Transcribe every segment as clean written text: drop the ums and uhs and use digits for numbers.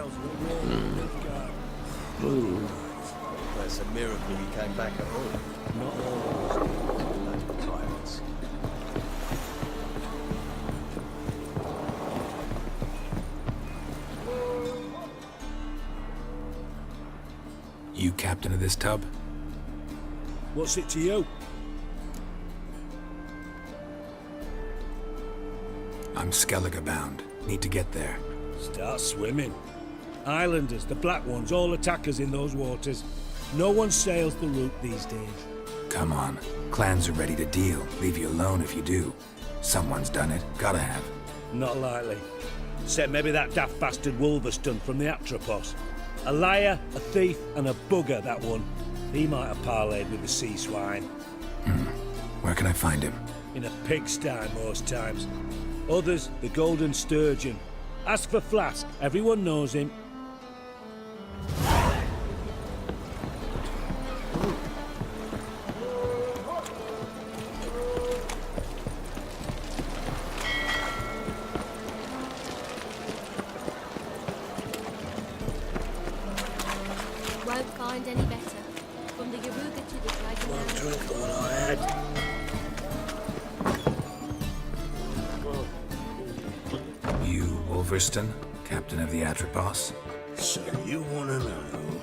tales of the war of Nilfgaard. Well, it's a miracle he came back at all. Not always. Pirates. You captain of this tub? What's it to you? I'm Skellige bound. Need to get there. Start swimming. Islanders, the black ones, all attackers in those waters. No one sails the route these days. Come on. Clans are ready to deal. Leave you alone if you do. Someone's done it. Gotta have. Not likely. Except maybe that daft bastard Wolverston from the Atropos. A liar, a thief, and a bugger, that one. He might have parlayed with the sea swine. Where can I find him? In a pigsty most times. Others, the Golden Sturgeon. Ask for Flask. Everyone knows him. Won't find any better. From the Yaruga to the Dragon. One drink all I had. You, Wolverston, captain of the Atropos? So you want to know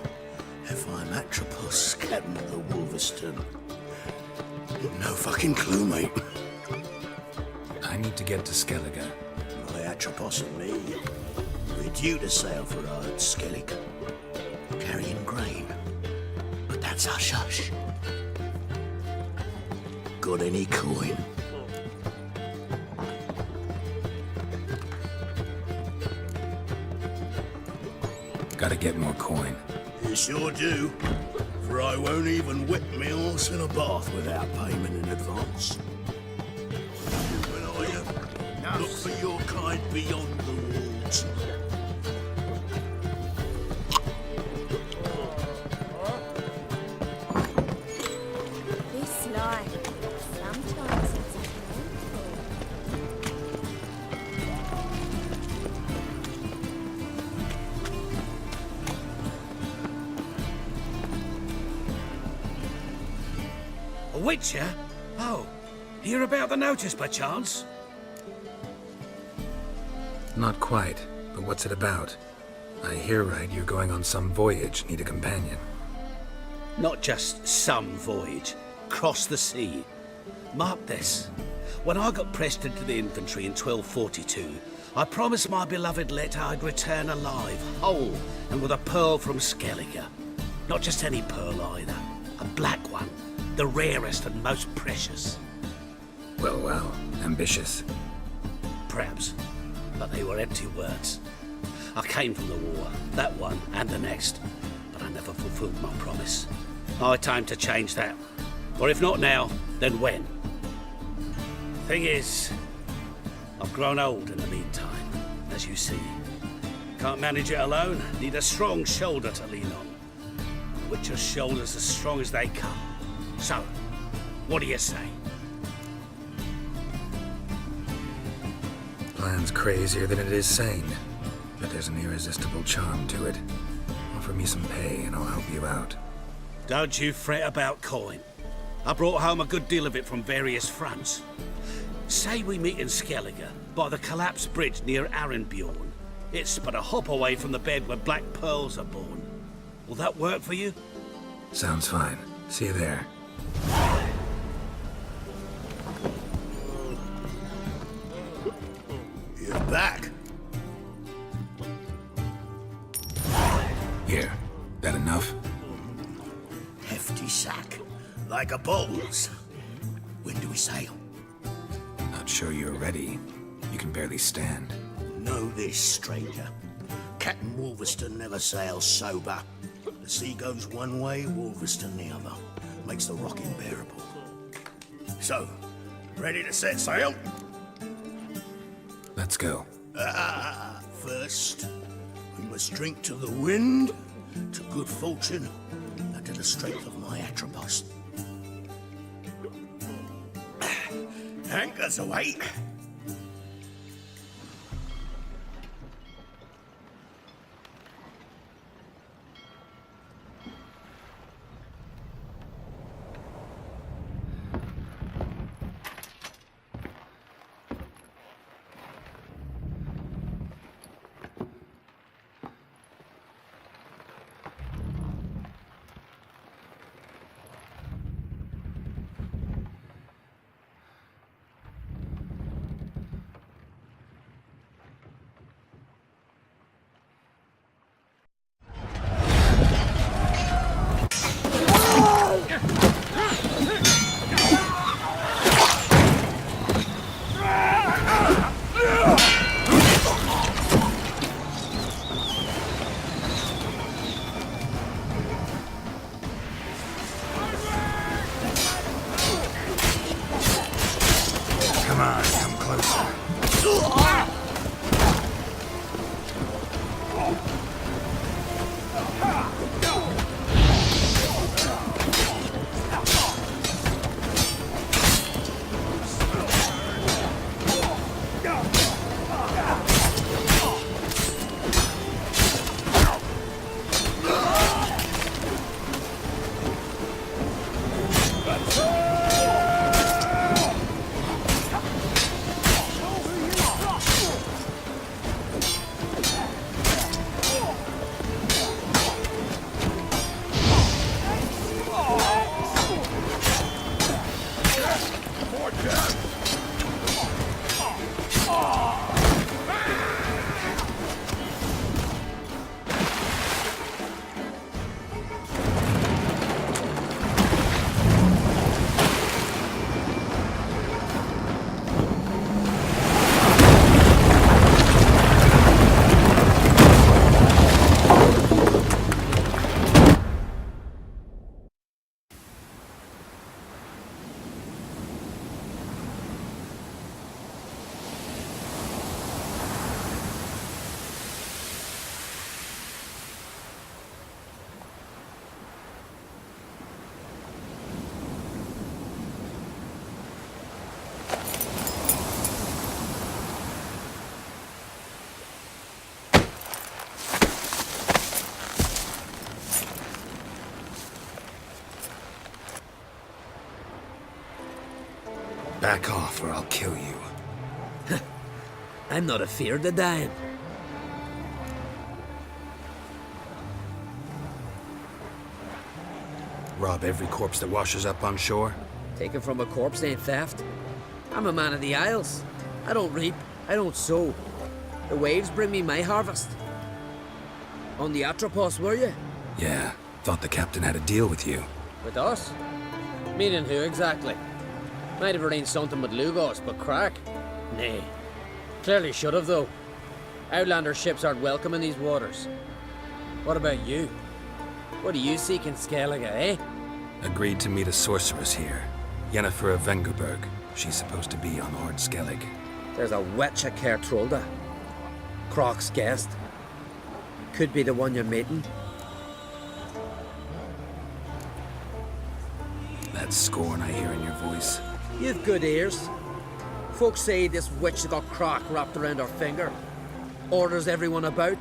if I'm Atropos, captain of the Wolverston? No fucking clue, mate. I need to get to Skellige. My Atropos and me, we're due to sail for our Skellige, carrying grain. But that's hush-hush. Got any coin? Gotta get more coin. You sure do. For I won't even whip me horse in a bath without payment in advance. When I look for your kind beyond the walls. This life, sometimes it's painful. A witcher? Oh, hear about the notice by chance? Not quite, but what's it about? I hear right you're going on some voyage, need a companion. Not just some voyage. Cross the sea. Mark this. When I got pressed into the infantry in 1242, I promised my beloved Let I'd return alive, whole, and with a pearl from Skellige. Not just any pearl either. A black one. The rarest and most precious. Well, ambitious. Perhaps. But they were empty words. I came from the war, that one and the next, but I never fulfilled my promise. High time to change that. Or if not now, then when? Thing is, I've grown old in the meantime, as you see. Can't manage it alone, need a strong shoulder to lean on. Witcher's shoulders as strong as they come. So, what do you say? Plan's crazier than it is sane, but there's an irresistible charm to it. Offer me some pay and I'll help you out. Don't you fret about coin. I brought home a good deal of it from various fronts. Say we meet in Skellige, by the collapsed bridge near Arenbjorn. It's but a hop away from the bed where black pearls are born. Will that work for you? Sounds fine. See you there. You're back. Here. That enough? Hefty sack. Like a bull's. When do we sail? Not sure you're ready. You can barely stand. Know this, stranger. Captain Wolverston never sails sober. The sea goes one way, Wolverston the other. Makes the rocking bearable. So, ready to set sail? Let's go. First, we must drink to the wind, to good fortune, and to the strength of my Atropos. Anchors away. on, come closer. Back off or I'll kill you. I'm not afeard of dying. Rob every corpse that washes up on shore? Taken from a corpse ain't theft. I'm a man of the Isles. I don't reap, I don't sow. The waves bring me my harvest. On the Atropos, were you? Yeah, thought the captain had a deal with you. With us? Meaning who exactly? Might have arranged something with Lugos, but crack? Nay. Clearly should have, though. Outlander ships aren't welcome in these waters. What about you? What do you seek in Skellige, eh? Agreed to meet a sorceress here. Yennefer of Vengerberg. She's supposed to be on Ord Skellig. There's a witch at Kertrolda. Croc's guest. Could be the one you're meeting. That scorn I hear in your voice. You've good ears. Folks say this witch got Croc wrapped around her finger. Orders everyone about.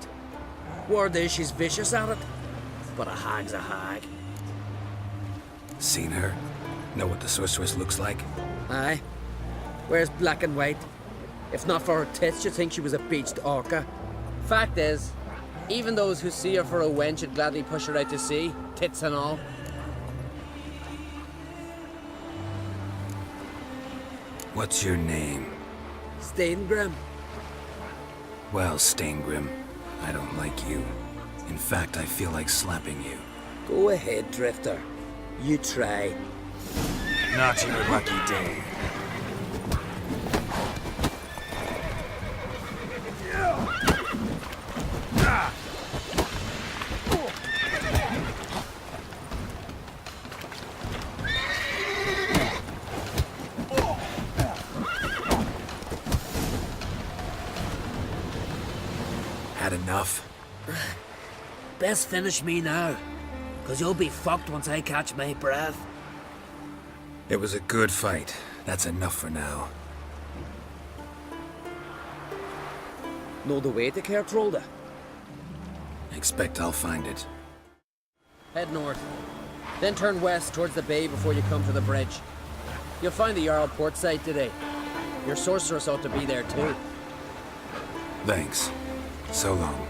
Word is she's vicious at it. But a hag's a hag. Seen her? Know what the sorceress looks like? Aye. Wears black and white. If not for her tits, you'd think she was a beached orca. Fact is, even those who see her for a wench would gladly push her out to sea, tits and all. What's your name? Steingrim. Well, Steingrim, I don't like you. In fact, I feel like slapping you. Go ahead, Drifter. You try. Not your lucky day. Had enough? Best finish me now, 'cause you'll be fucked once I catch my breath. It was a good fight. That's enough for now. Know the way to Kertrolda? Expect I'll find it. Head north. Then turn west towards the bay before you come to the bridge. You'll find the Jarl port site today. Your sorceress ought to be there too. Thanks. So long.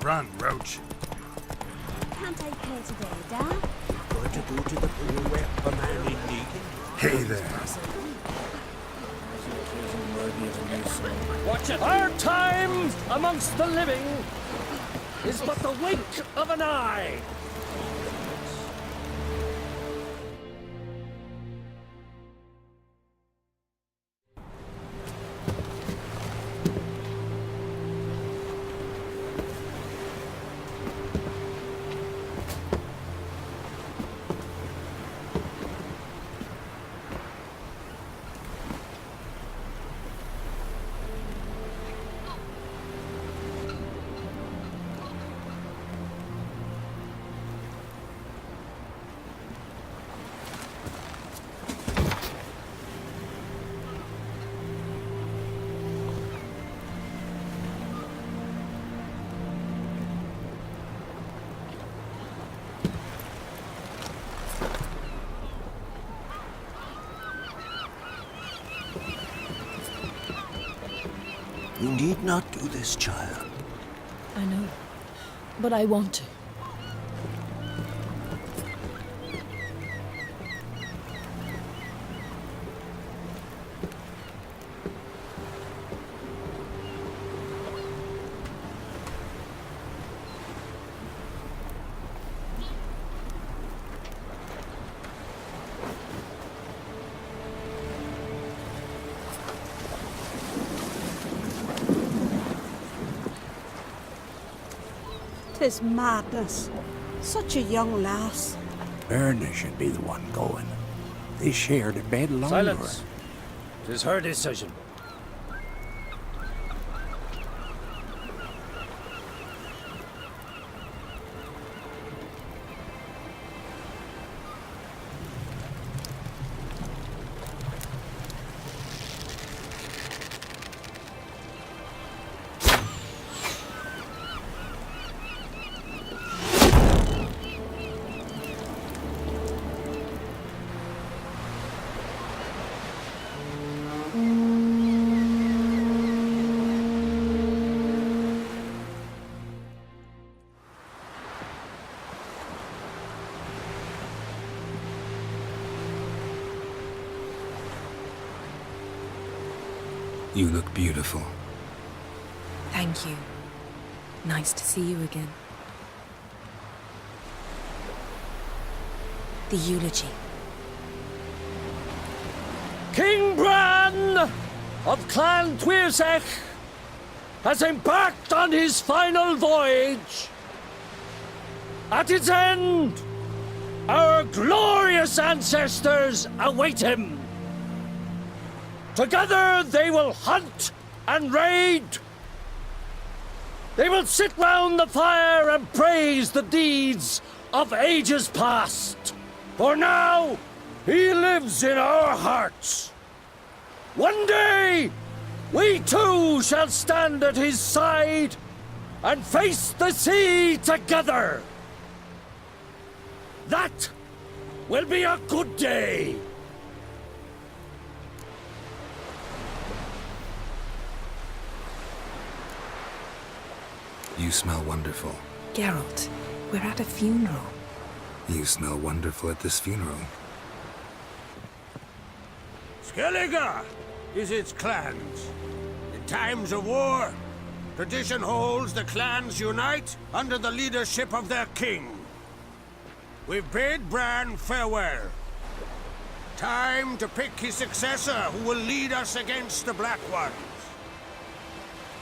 Run, Roach. Can't I play today, Dad? Going to go to the pool where a man in need. Hey there. Watch it. Our time amongst the living is but the wink of an eye. You need not do this, child. I know, but I want to. Tis madness. Such a young lass. Erna should be the one going. They shared a bed longer. Silence. 'Tis her decision. You look beautiful. Thank you. Nice to see you again. The eulogy. King Bran of Clan Tuirsech has embarked on his final voyage. At its end, our glorious ancestors await him. Together they will hunt and raid. They will sit round the fire and praise the deeds of ages past. For now, he lives in our hearts. One day, we too shall stand at his side and face the sea together. That will be a good day. You smell wonderful. Geralt, we're at a funeral. You smell wonderful at this funeral. Skellige is its clans. In times of war, tradition holds the clans unite under the leadership of their king. We've bid Bran farewell. Time to pick his successor who will lead us against the Black Ones.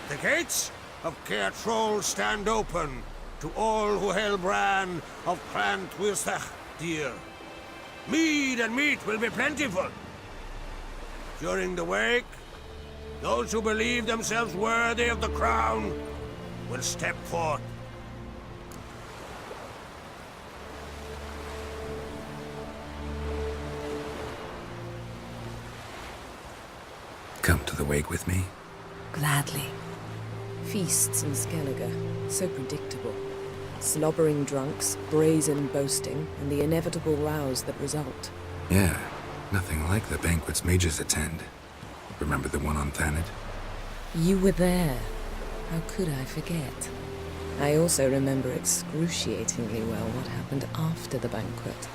The gates of Caer Troll stand open to all who held Bran of Clan Tuirsech dear. Mead and meat will be plentiful. During the wake, those who believe themselves worthy of the crown will step forth. Come to the wake with me? Gladly. Feasts in Skellige, so predictable. Slobbering drunks, brazen boasting, and the inevitable rows that result. Yeah, nothing like the banquets mages attend. Remember the one on Thanet? You were there. How could I forget? I also remember excruciatingly well what happened after the banquet.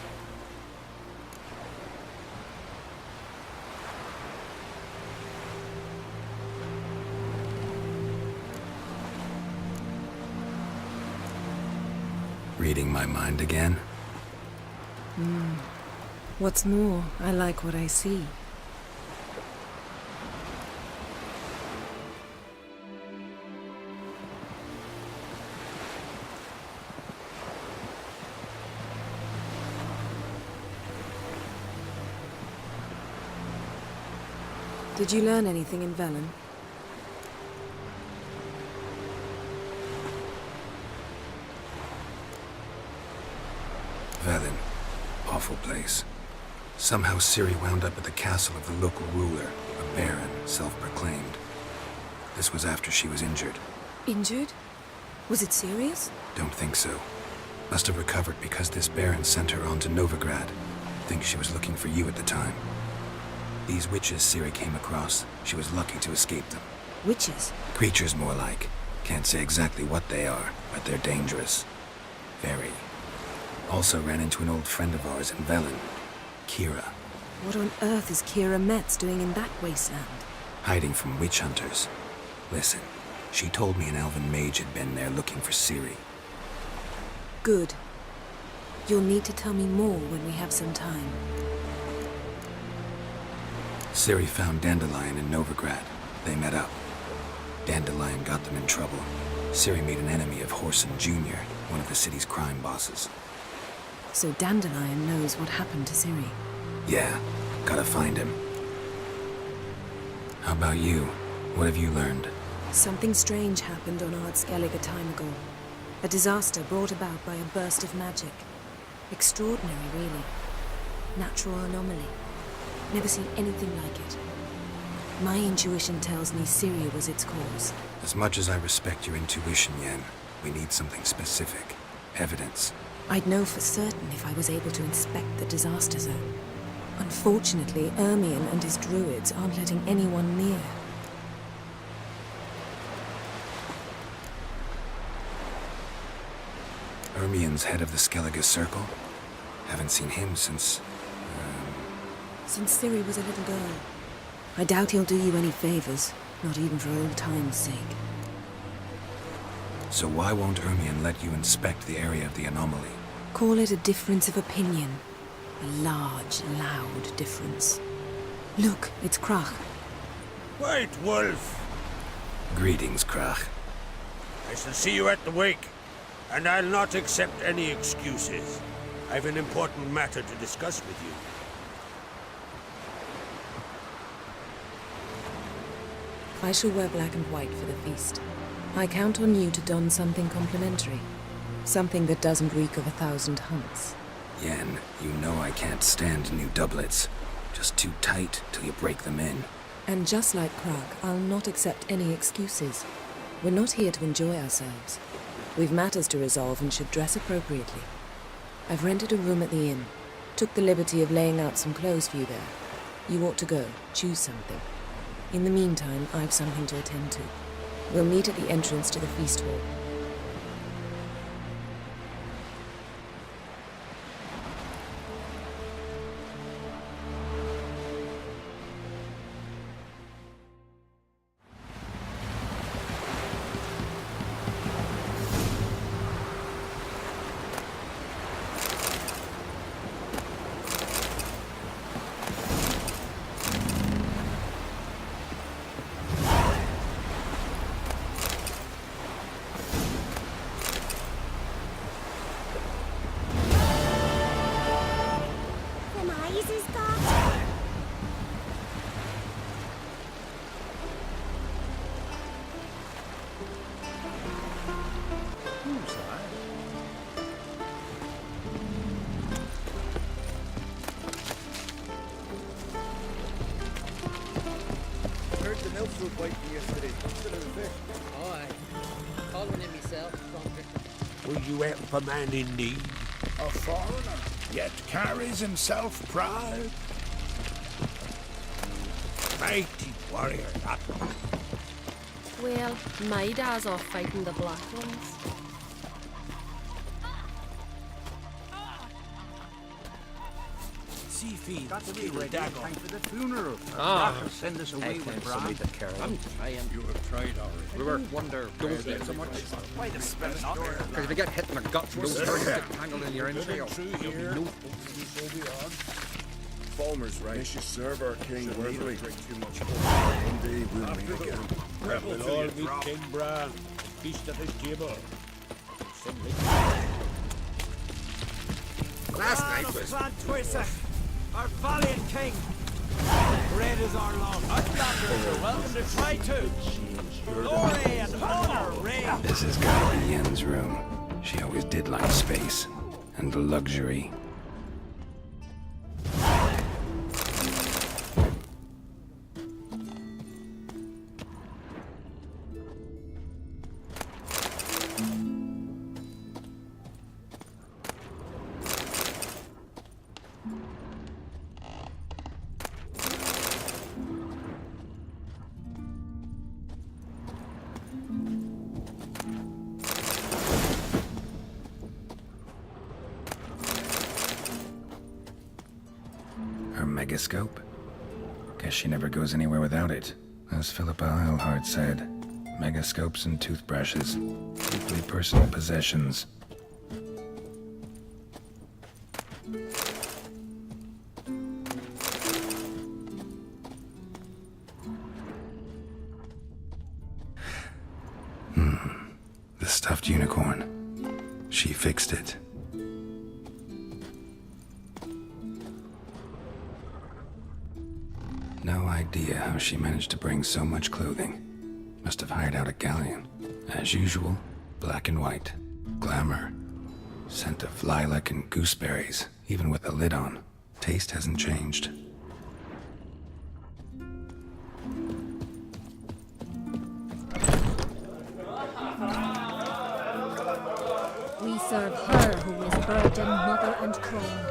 Reading my mind again? What's more, I like what I see. Did you learn anything in Velen? Velen. Awful place. Somehow Ciri wound up at the castle of the local ruler, a baron, self-proclaimed. This was after she was injured. Injured? Was it serious? Don't think so. Must have recovered because this baron sent her on to Novigrad. Think she was looking for you at the time. These witches Ciri came across, she was lucky to escape them. Witches? Creatures more like. Can't say exactly what they are, but they're dangerous. Very. Also ran into an old friend of ours in Velen, Kira. What on earth is Kira Metz doing in that wasteland? Hiding from witch hunters. Listen, she told me an elven mage had been there looking for Ciri. Good. You'll need to tell me more when we have some time. Ciri found Dandelion in Novigrad. They met up. Dandelion got them in trouble. Ciri made an enemy of Horson Jr., one of the city's crime bosses. So Dandelion knows what happened to Ciri. Yeah, gotta find him. How about you? What have you learned? Something strange happened on Ard Skellige a time ago. A disaster brought about by a burst of magic. Extraordinary, really. Natural anomaly. Never seen anything like it. My intuition tells me Ciri was its cause. As much as I respect your intuition, Yen, we need something specific. Evidence. I'd know for certain if I was able to inspect the disaster zone. Unfortunately, Ermion and his druids aren't letting anyone near. Ermion's head of the Skellige Circle? Haven't seen him since... Since Ciri was a little girl. I doubt he'll do you any favors, not even for old time's sake. So why won't Ermion let you inspect the area of the anomaly? Call it a difference of opinion. A large, loud difference. Look, it's Krach. Wait, Wolf. Greetings, Krach. I shall see you at the wake, and I'll not accept any excuses. I've an important matter to discuss with you. I shall wear black and white for the feast. I count on you to don something complimentary. Something that doesn't reek of 1,000 hunts. Yen, you know I can't stand new doublets. Just too tight till you break them in. And just like Krach, I'll not accept any excuses. We're not here to enjoy ourselves. We've matters to resolve and should dress appropriately. I've rented a room at the inn. Took the liberty of laying out some clothes for you there. You ought to go. Choose something. In the meantime, I've something to attend to. We'll meet at the entrance to the feast hall. Will you help a man in need? A foreigner, yet carries himself proud. Mighty warrior, that one. Well, my dad's off fighting the Black Ones. sea feed. Got to be ready in time for the funeral. Ah. Send us away with Somebody to care of. I'm trying. You have tried already. We were wonder, don't eat so much. Why the spell not there? Because if you get hit in the guts, you don't get tangled in your entrails. Falmer's right. They should serve our king worthily. Drink too much. Indeed, we'll meet again. We'll all meet King Bran. Feast at his table. Last night was... Our valiant king. Red is our law. Outlanders are welcome to try too. Glory and honor reign. This has gotta be Yen's room. She always did like space and luxury. Her megascope? Guess she never goes anywhere without it. As Philippa Eilhart said, megascopes and toothbrushes, deeply personal possessions. The stuffed unicorn. She fixed it. No idea how she managed to bring so much clothing. Must have hired out a galleon. As usual, black and white. Glamour. Scent of lilac and gooseberries, even with the lid on. Taste hasn't changed. We serve her who is burden, mother, and crone.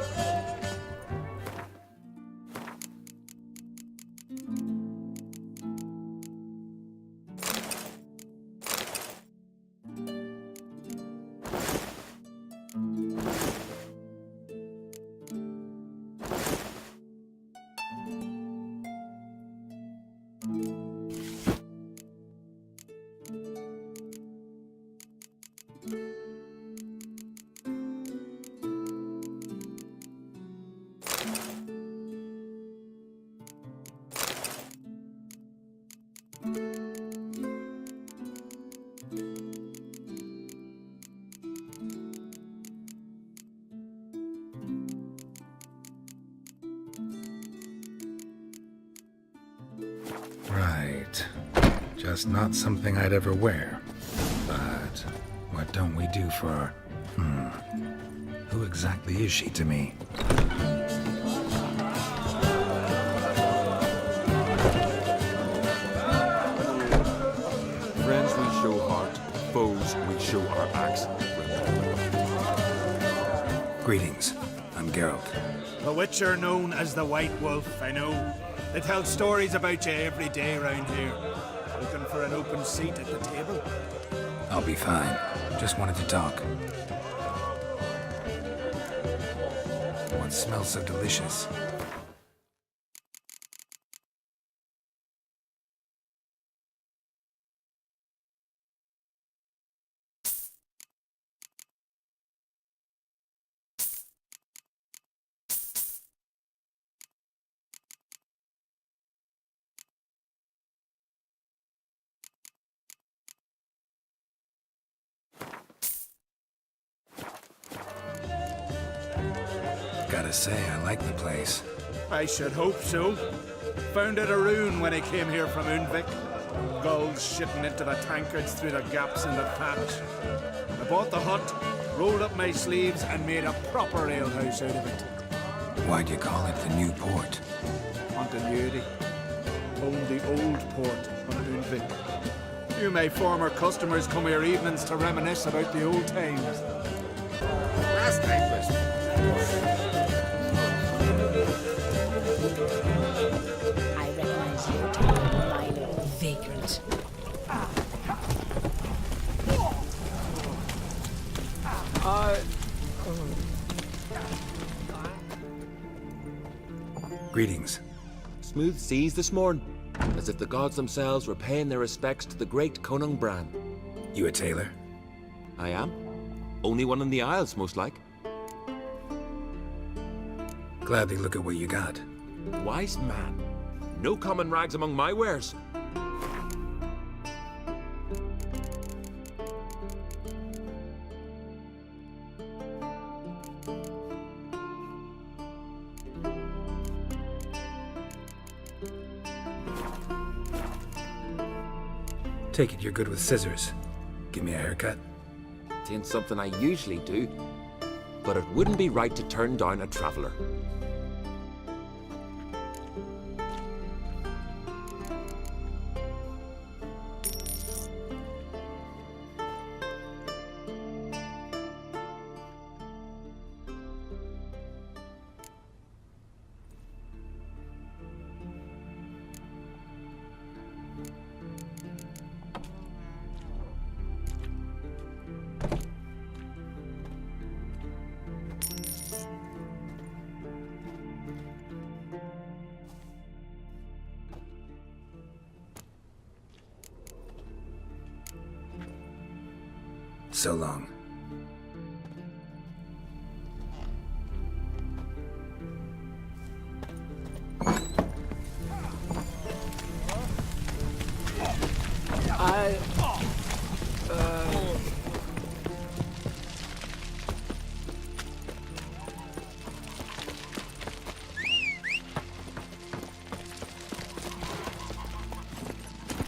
Right. Just not something I'd ever wear. But what don't we do for... Who exactly is she to me? Friends we show heart, foes we show our axe. Greetings. I'm Geralt. The Witcher known as the White Wolf, I know. They tell stories about you every day round here. Looking for an open seat at the table? I'll be fine. Just wanted to talk. What smells so delicious? Gotta say, I like the place. I should hope so. Found it a ruin when I came here from Unvik. Gulls shitting into the tankards through the gaps in the thatch. I bought the hut, rolled up my sleeves, and made a proper alehouse out of it. Why'd you call it the New Port? Continuity. Owned the old port on Unvik. Few of my former customers come here evenings to reminisce about the old times. Last night was... I recognize your tone, my lord. Vagrant. Greetings. Smooth seas this morn, as if the gods themselves were paying their respects to the great Conung Bran. You a tailor? I am. Only one in the Isles, most like. Gladly look at what you got. Wise man. No common rags among my wares. Take it you're good with scissors. Give me a haircut. Ain't something I usually do, but it wouldn't be right to turn down a traveler. So long.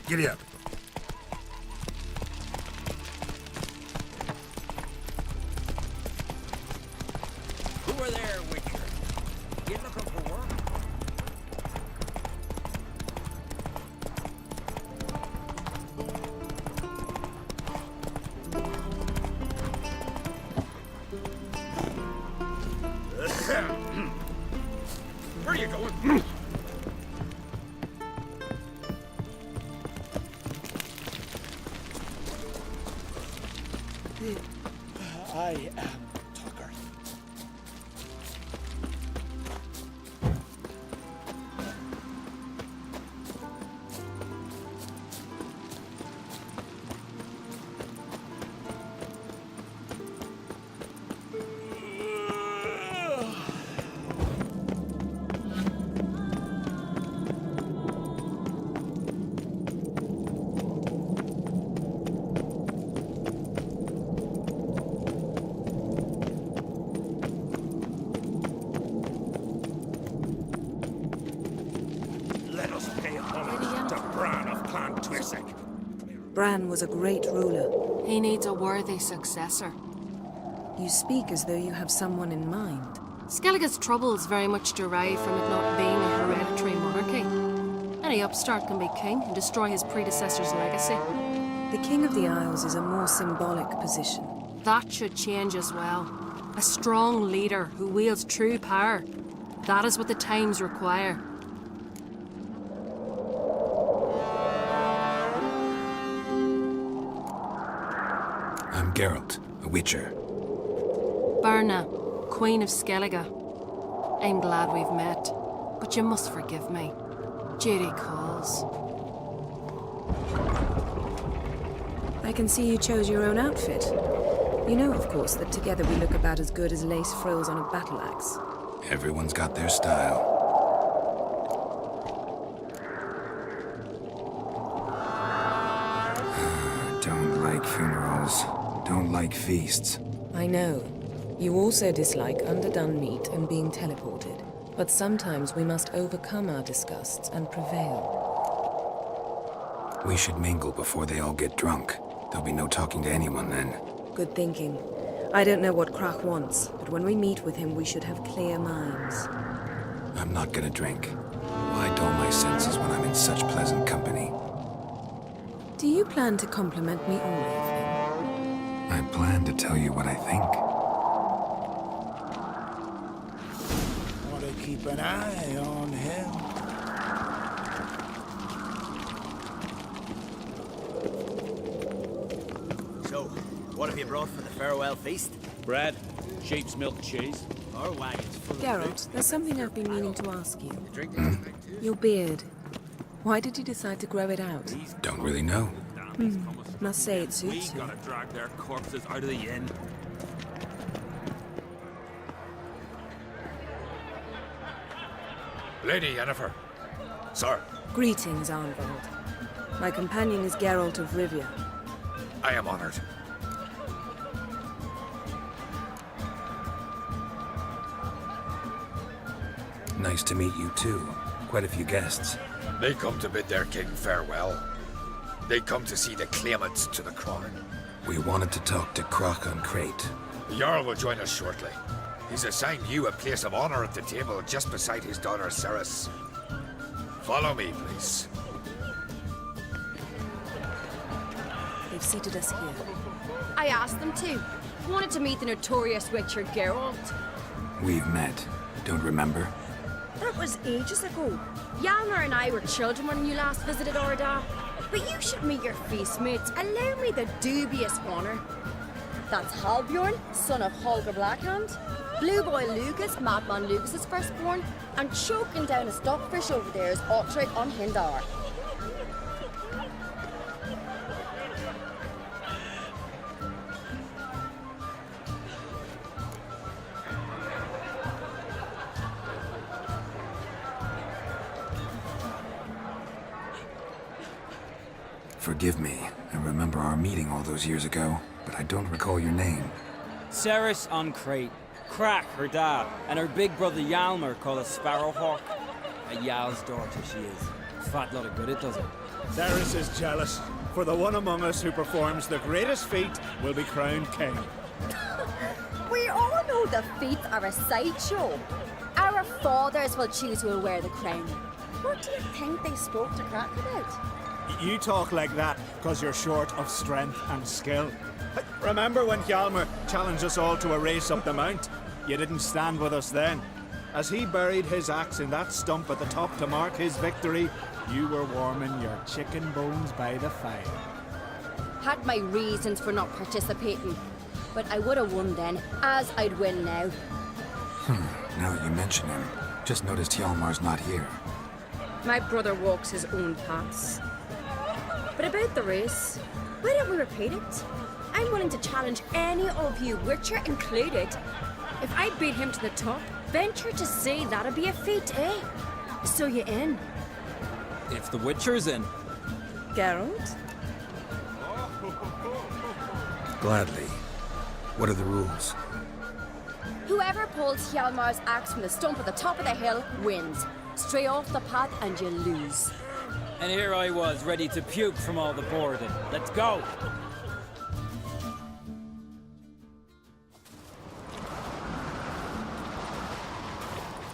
Giddy up. Who are there, Witcher? You looking for work? Where are you going? I am Tucker. Bran was a great ruler. He needs a worthy successor. You speak as though you have someone in mind. Skellige's troubles very much derive from it not being a hereditary monarchy. Any upstart can be king and destroy his predecessor's legacy. The King of the Isles is a more symbolic position. That should change as well. A strong leader who wields true power. That is what the times require. I'm Geralt, a Witcher. Birna, Queen of Skellige. I'm glad we've met, but you must forgive me. Duty calls. I can see you chose your own outfit. You know, of course, that together we look about as good as lace frills on a battle axe. Everyone's got their style. Don't like funerals. Don't like feasts. I know. You also dislike underdone meat and being teleported. But sometimes we must overcome our disgusts and prevail. We should mingle before they all get drunk. There'll be no talking to anyone then. Good thinking. I don't know what Krach wants, but when we meet with him, we should have clear minds. I'm not gonna drink. Why dull my senses when I'm in such pleasant company? Do you plan to compliment me all evening? I plan to tell you what I think. Want to keep an eye on him. So, What have you brought for the farewell feast? Bread, sheep's milk cheese. Our wagons full of Geralt, there's something I've been meaning to ask you. Hmm? Your beard. Why did you decide to grow it out? Don't really know. Must say it We suits you. gotta drag their corpses out of the inn. Lady Yennefer. Sir, Greetings, Arnvald. My companion is Geralt of Rivia. I am honored. Nice to meet you too. Quite a few guests. They come to bid their king farewell. They come to see the claimants to the crown. We wanted to talk to Croc on Crate. The Jarl will join us shortly. He's assigned you a place of honor at the table just beside his daughter Ceres. Follow me, please. They've seated us here. I asked them to. Wanted to meet the notorious witcher Geralt. We've met. Don't remember? That was ages ago. Hjalmar and I were children when you last visited Orda. But you should meet your feast mates. Allow me the dubious honor. That's Halbjorn, son of Holger Blackhand. Blue Boy Lucas, Madman Lucas's firstborn. And choking down a stockfish over there is Ottrig on Hindar. Forgive me. I remember our meeting all those years ago, but I don't recall your name. Ceres on Crate. Crack, her dad, and her big brother Hjalmar called a Sparrowhawk. A Jarl's daughter she is. Fat lot of good it does it. Ceres is jealous, for the one among us who performs the greatest feat will be crowned king. We all know the feats are a sideshow. Our fathers will choose who will wear the crown. What do you think they spoke to Crack about? You talk like that because you're short of strength and skill. Remember when Hjalmar challenged us all to a race up the mount? You didn't stand with us then. As he buried his axe in that stump at the top to mark his victory, you were warming your chicken bones by the fire. Had my reasons for not participating, but I would have won then, as I'd win now. Now that you mention him, just noticed Hjalmar's not here. My brother walks his own paths. But about the race, why don't we repeat it? I'm willing to challenge any of you, Witcher included. If I beat him to the top, venture to say that'd be a feat, eh? So you in? If the Witcher's in. Geralt? Gladly. What are the rules? Whoever pulls Hjalmar's axe from the stump at the top of the hill wins. Stray off the path and you lose. And here I was, ready to puke from all the boredom. Let's go!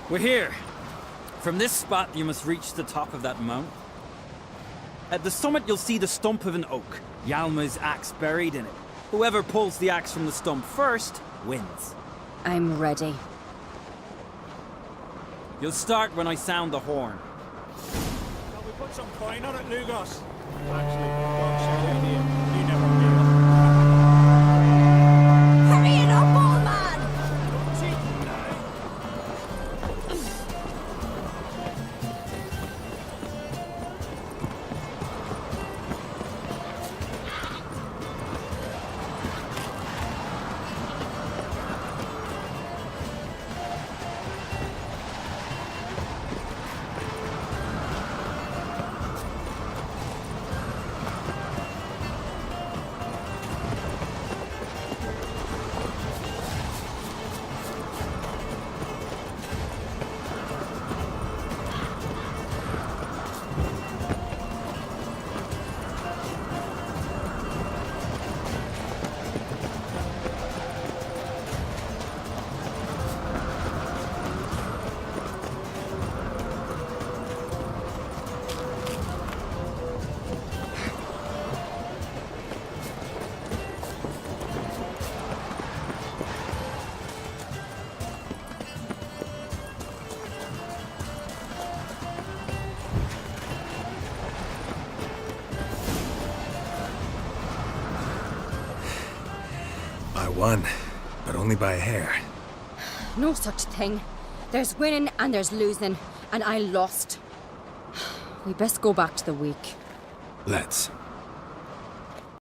We're here. From this spot, you must reach the top of that mount. At the summit, you'll see the stump of an oak. Hjalmar's axe buried in it. Whoever pulls the axe from the stump first, wins. I'm ready. You'll start when I sound the horn. Shall we put some coin on it, Lugos? Actually, dog shit idea. You never gave up. Hurry it up, old man! won, but only by a hair. No such thing. There's winning and there's losing, and I lost. We best go back to the week. Let's.